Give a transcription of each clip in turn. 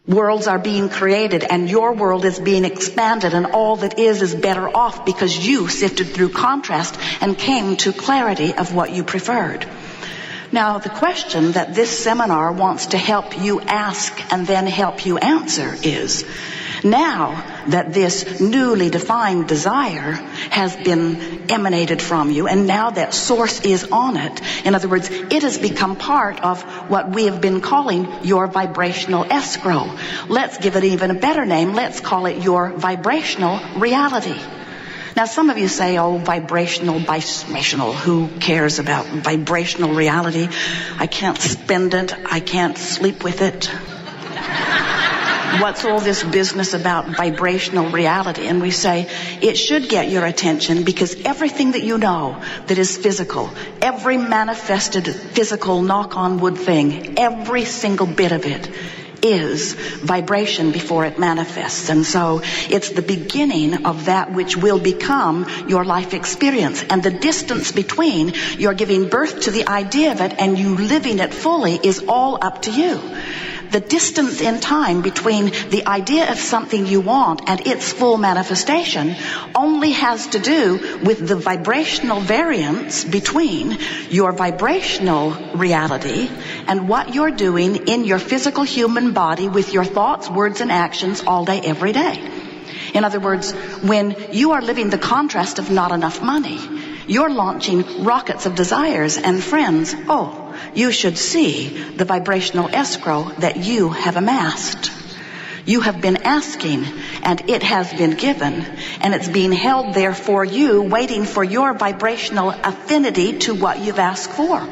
Worlds are being created and your world is being expanded, and all that is better off because you sifted through contrast and came to clarity of what you preferred. Now, the question that this seminar wants to help you ask and then help you answer is, now that this newly defined desire has been emanated from you, and now that source is on it, in other words, it has become part of what we have been calling your vibrational escrow. Let's give it even a better name. Let's call it your vibrational reality. Now, some of you say, oh, vibrational, who cares about vibrational reality? I can't spend it. I can't sleep with it. What's all this business about vibrational reality? And we say, it should get your attention because everything that you know that is physical, every manifested physical knock-on-wood thing, every single bit of it is vibration before it manifests. And so it's the beginning of that which will become your life experience. And the distance between your giving birth to the idea of it and you living it fully is all up to you. The distance in time between the idea of something you want and its full manifestation only has to do with the vibrational variance between your vibrational reality and what you're doing in your physical human body with your thoughts, words, and actions all day, every day. In other words, when you are living the contrast of not enough money, you're launching rockets of desires and friends. Oh, you should see the vibrational escrow that you have amassed. You have been asking, and it has been given, and it's being held there for you, waiting for your vibrational affinity to what you've asked for.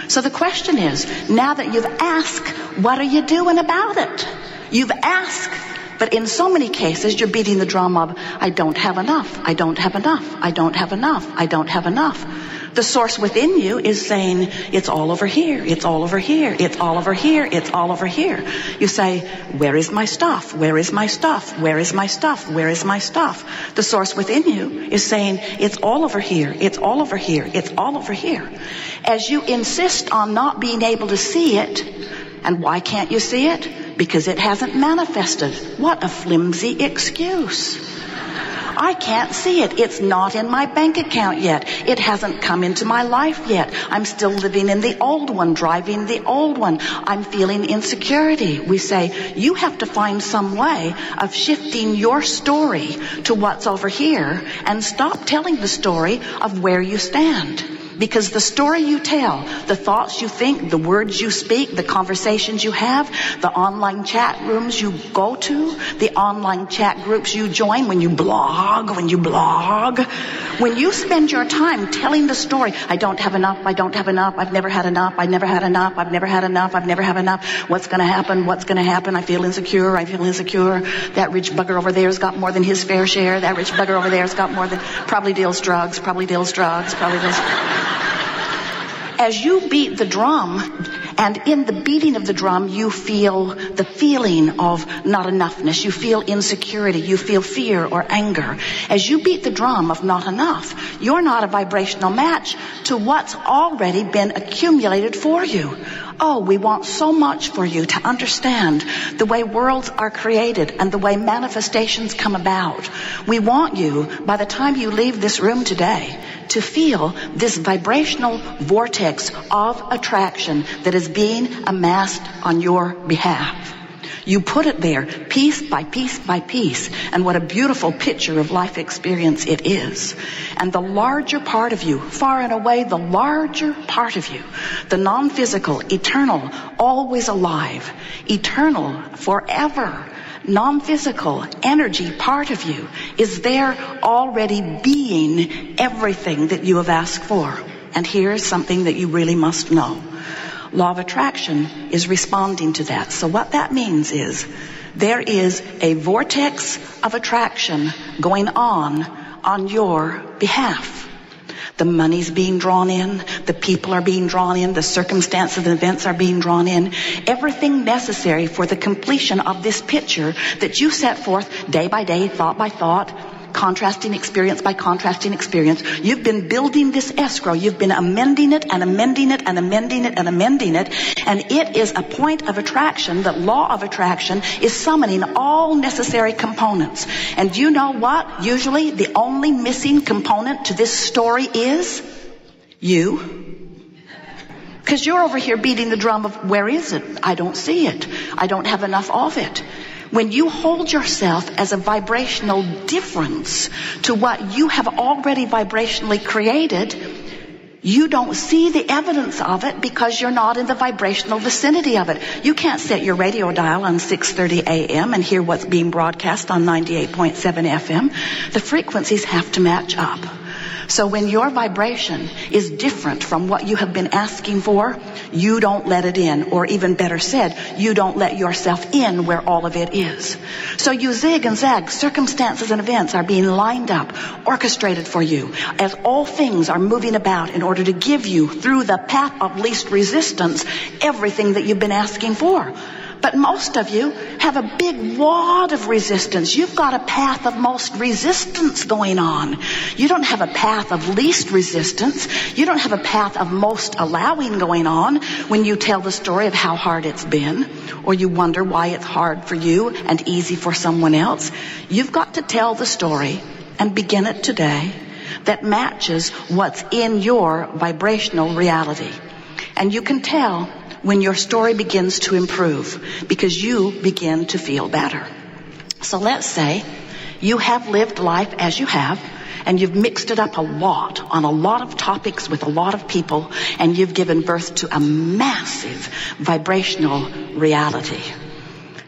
So the question is, now that you've asked, what are you doing about it? You've asked, but in so many cases, you're beating the drum of, I don't have enough, I don't have enough, I don't have enough, I don't have enough. The source within you is saying, it's all over here, it's all over here, it's all over here, it's all over here. You say, where is my stuff? Where is my stuff? Where is my stuff? Where is my stuff? The source within you is saying, it's all over here, it's all over here, it's all over here. As you insist on not being able to see it, and why can't you see it? Because it hasn't manifested. What a flimsy excuse. I can't see it. It's not in my bank account yet. It hasn't come into my life yet. I'm still living in the old one, driving the old one. I'm feeling insecurity. We say, you have to find some way of shifting your story to what's over here and stop telling the story of where you stand. Because the story you tell, the thoughts you think, the words you speak, the conversations you have, the online chat rooms you go to, the online chat groups you join, when you blog, when you spend your time telling the story, I don't have enough, I don't have enough, I've never had enough, I've never had enough, I've never had enough, I've never had enough, what's going to happen, I feel insecure, that rich bugger over there's got more than his fair share, that rich bugger over there's got more than, probably deals drugs. As you beat the drum, and in the beating of the drum, you feel the feeling of not enoughness. You feel insecurity. You feel fear or anger. As you beat the drum of not enough, you're not a vibrational match to what's already been accumulated for you. Oh, we want so much for you to understand the way worlds are created and the way manifestations come about. We want you, by the time you leave this room today, to feel this vibrational vortex of attraction that is being amassed on your behalf. You put it there, piece by piece by piece, and what a beautiful picture of life experience it is. And the larger part of you, far and away the larger part of you, the non-physical, eternal, always alive, eternal, forever, non-physical energy part of you is there already being everything that you have asked for. And here's something that you really must know. Law of attraction is responding to that. So what that means is there is a vortex of attraction going on your behalf. The money's being drawn in, the people are being drawn in, the circumstances and events are being drawn in. Everything necessary for the completion of this picture that you set forth day by day, thought by thought, contrasting experience by contrasting experience. You've been building this escrow. You've been amending it and amending it and amending it and amending it. And it is a point of attraction that law of attraction is summoning all necessary components. And do you know what? Usually the only missing component to this story is you. Because you're over here beating the drum of, where is it? I don't see it. I don't have enough of it. When you hold yourself as a vibrational difference to what you have already vibrationally created, you don't see the evidence of it because you're not in the vibrational vicinity of it. You can't set your radio dial on 6:30 a.m. and hear what's being broadcast on 98.7 FM. The frequencies have to match up. So when your vibration is different from what you have been asking for, you don't let it in. Or even better said, you don't let yourself in where all of it is. So you zig and zag. Circumstances and events are being lined up, orchestrated for you, as all things are moving about in order to give you, through the path of least resistance, everything that you've been asking for. But most of you have a big wad of resistance. You've got a path of most resistance going on. You don't have a path of least resistance. You don't have a path of most allowing going on when you tell the story of how hard it's been, or you wonder why it's hard for you and easy for someone else. You've got to tell the story and begin it today that matches what's in your vibrational reality. And you can tell when your story begins to improve because you begin to feel better. So let's say you have lived life as you have, and you've mixed it up a lot on a lot of topics with a lot of people, and you've given birth to a massive vibrational reality.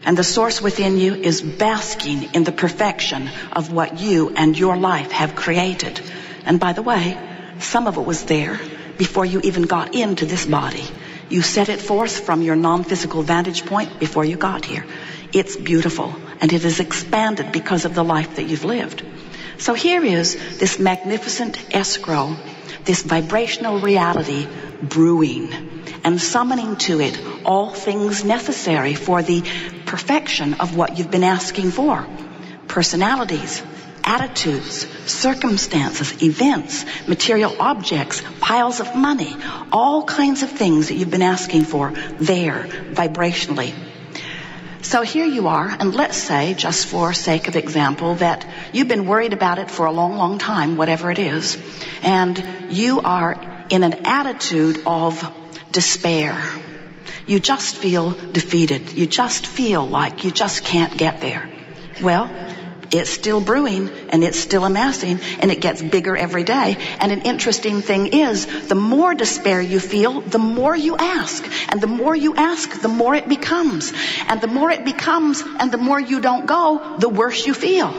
And the source within you is basking in the perfection of what you and your life have created. And by the way, some of it was there before you even got into this body. You set it forth from your non-physical vantage point before you got here. It's beautiful, and it is expanded because of the life that you've lived. So here is this magnificent escrow, this vibrational reality brewing and summoning to it all things necessary for the perfection of what you've been asking for. Personalities, attitudes, circumstances, events, material objects, piles of money, all kinds of things that you've been asking for there, vibrationally. So here you are, and let's say, just for sake of example, that you've been worried about it for a long, long time, whatever it is, and you are in an attitude of despair. You just feel defeated. You just feel like you just can't get there. Well, it's still brewing, and it's still amassing, and it gets bigger every day. And an interesting thing is, the more despair you feel, the more you ask. And the more you ask, the more it becomes. And the more it becomes, and the more you don't go, the worse you feel.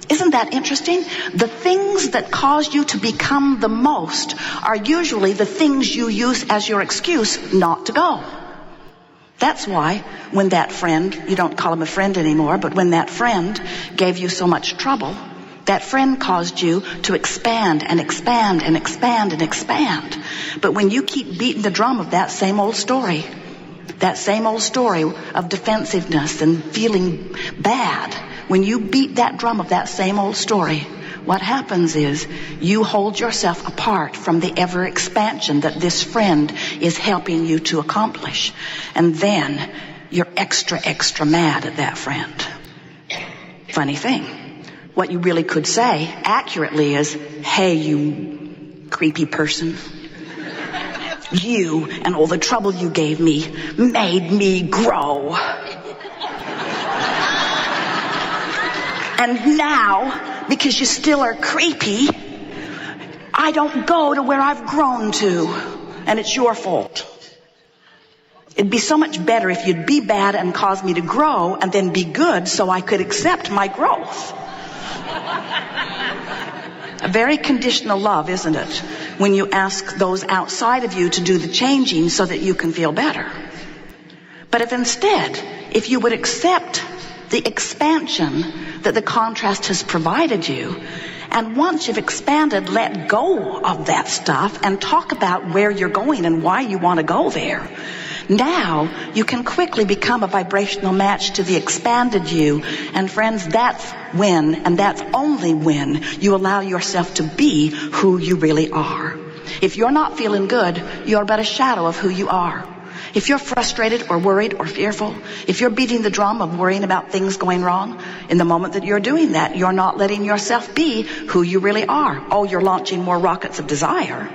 Isn't that interesting? The things that cause you to become the most are usually the things you use as your excuse not to go. That's why when that friend, you don't call him a friend anymore, but when that friend gave you so much trouble, that friend caused you to expand and expand and expand and expand. But when you keep beating the drum of that same old story of defensiveness and feeling bad, when you beat that drum of that same old story, what happens is you hold yourself apart from the ever expansion that this friend is helping you to accomplish. And then you're extra, extra mad at that friend. Funny thing. What you really could say accurately is, hey, you creepy person. You and all the trouble you gave me made me grow. And now, because you still are creepy, I don't go to where I've grown to. And it's your fault. It'd be so much better if you'd be bad and cause me to grow and then be good so I could accept my growth. A very conditional love, isn't it? When you ask those outside of you to do the changing so that you can feel better. But if you would accept the expansion that the contrast has provided you, and once you've expanded, let go of that stuff and talk about where you're going and why you want to go there. Now you can quickly become a vibrational match to the expanded you. And friends, that's when, and that's only when, you allow yourself to be who you really are. If you're not feeling good, you're but a shadow of who you are. If you're frustrated or worried or fearful, if you're beating the drum of worrying about things going wrong, in the moment that you're doing that, you're not letting yourself be who you really are. Oh, you're launching more rockets of desire.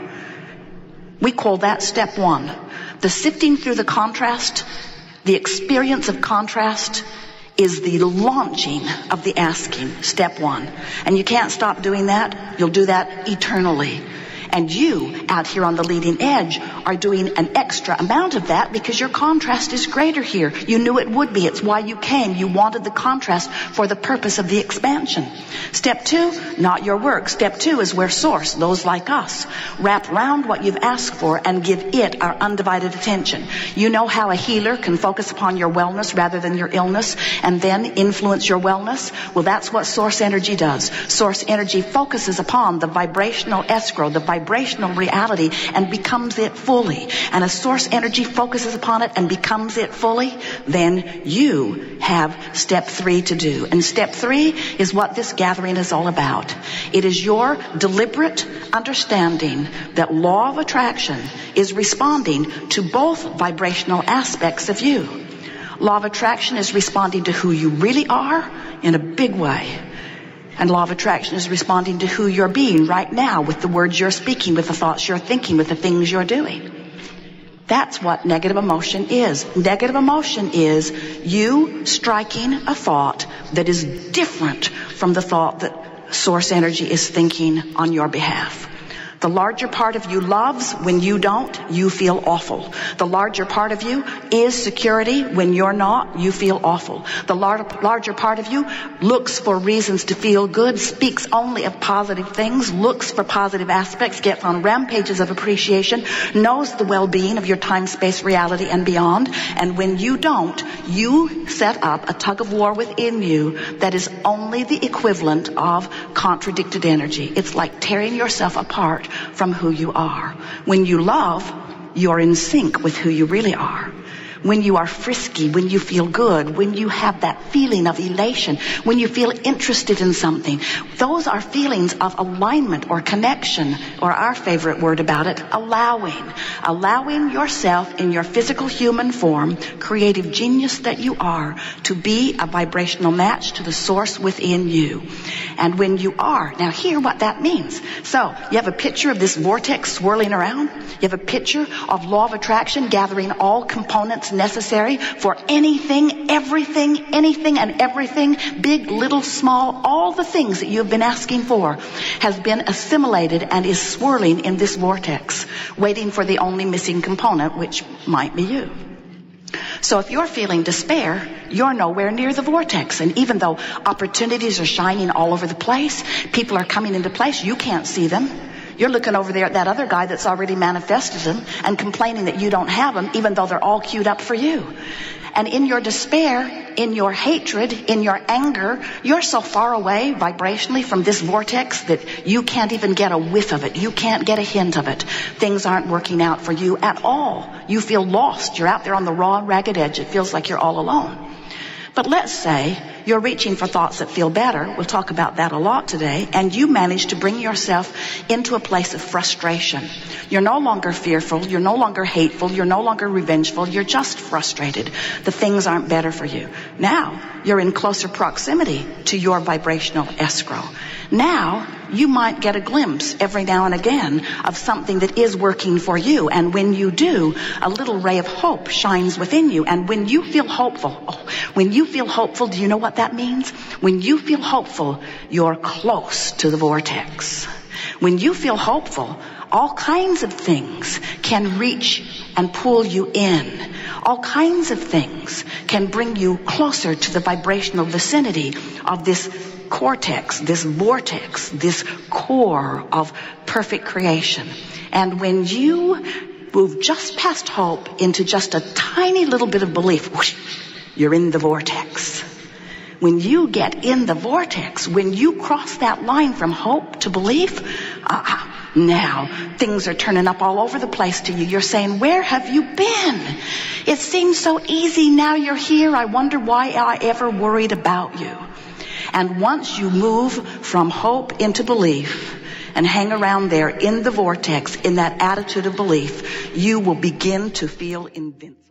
We call that step one. The sifting through the contrast, the experience of contrast, is the launching of the asking, step one. And you can't stop doing that. You'll do that eternally. And you, out here on the leading edge, are doing an extra amount of that because your contrast is greater here. You knew it would be. It's why you came. You wanted the contrast for the purpose of the expansion. Step two, not your work. Step two is where Source, those like us, wrap round what you've asked for and give it our undivided attention. You know how a healer can focus upon your wellness rather than your illness and then influence your wellness? Well, that's what Source energy does. Source energy focuses upon the vibrational escrow, the vibrational reality, and becomes it fully. And as Source energy focuses upon it and becomes it fully, then you have step three to do. And step three is what this gathering is all about. It is your deliberate understanding that law of attraction is responding to both vibrational aspects of you. Law of attraction is responding to who you really are in a big way. And law of attraction is responding to who you're being right now with the words you're speaking, with the thoughts you're thinking, with the things you're doing. That's what negative emotion is. Negative emotion is you striking a thought that is different from the thought that Source energy is thinking on your behalf. The larger part of you loves. When you don't, you feel awful. The larger part of you is security. When you're not, you feel awful. The larger part of you looks for reasons to feel good, speaks only of positive things, looks for positive aspects, gets on rampages of appreciation, knows the well-being of your time-space reality and beyond. And when you don't, you set up a tug-of-war within you that is only the equivalent of contradicted energy. It's like tearing yourself apart from who you are. When you love, you're in sync with who you really are. When you are frisky, when you feel good, when you have that feeling of elation, when you feel interested in something, those are feelings of alignment or connection, or our favorite word about it, allowing. Allowing yourself in your physical human form, creative genius that you are, to be a vibrational match to the Source within you. And when you are, now hear what that means. So, you have a picture of this vortex swirling around. You have a picture of law of attraction gathering all components necessary for anything, everything, anything and everything, big, little, small, all the things that you've been asking for has been assimilated and is swirling in this vortex, waiting for the only missing component, which might be you. So if you're feeling despair, you're nowhere near the vortex. And even though opportunities are shining all over the place, people are coming into place, you can't see them. You're looking over there at that other guy that's already manifested them and complaining that you don't have them, even though they're all queued up for you. And in your despair, in your hatred, in your anger, you're so far away vibrationally from this vortex that you can't even get a whiff of it. You can't get a hint of it. Things aren't working out for you at all. You feel lost. You're out there on the raw, ragged edge. It feels like you're all alone. But let's say you're reaching for thoughts that feel better. We'll talk about that a lot today. And you manage to bring yourself into a place of frustration. You're no longer fearful. You're no longer hateful. You're no longer revengeful. You're just frustrated. The things aren't better for you. Now you're in closer proximity to your vibrational escrow. Now you might get a glimpse every now and again of something that is working for you. And when you do, a little ray of hope shines within you. And when you feel hopeful, do you know what that means? When you feel hopeful, you're close to the vortex. When you feel hopeful, all kinds of things can reach and pull you in. All kinds of things can bring you closer to the vibrational vicinity of this cortex, this vortex, this core of perfect creation. And when you move just past hope into just a tiny little bit of belief, whoosh, you're in the vortex. When you get in the vortex, when you cross that line from hope to belief, Now, things are turning up all over the place to you. You're saying, where have you been? It seems so easy. Now you're here. I wonder why I ever worried about you. And once you move from hope into belief and hang around there in the vortex, in that attitude of belief, you will begin to feel invincible.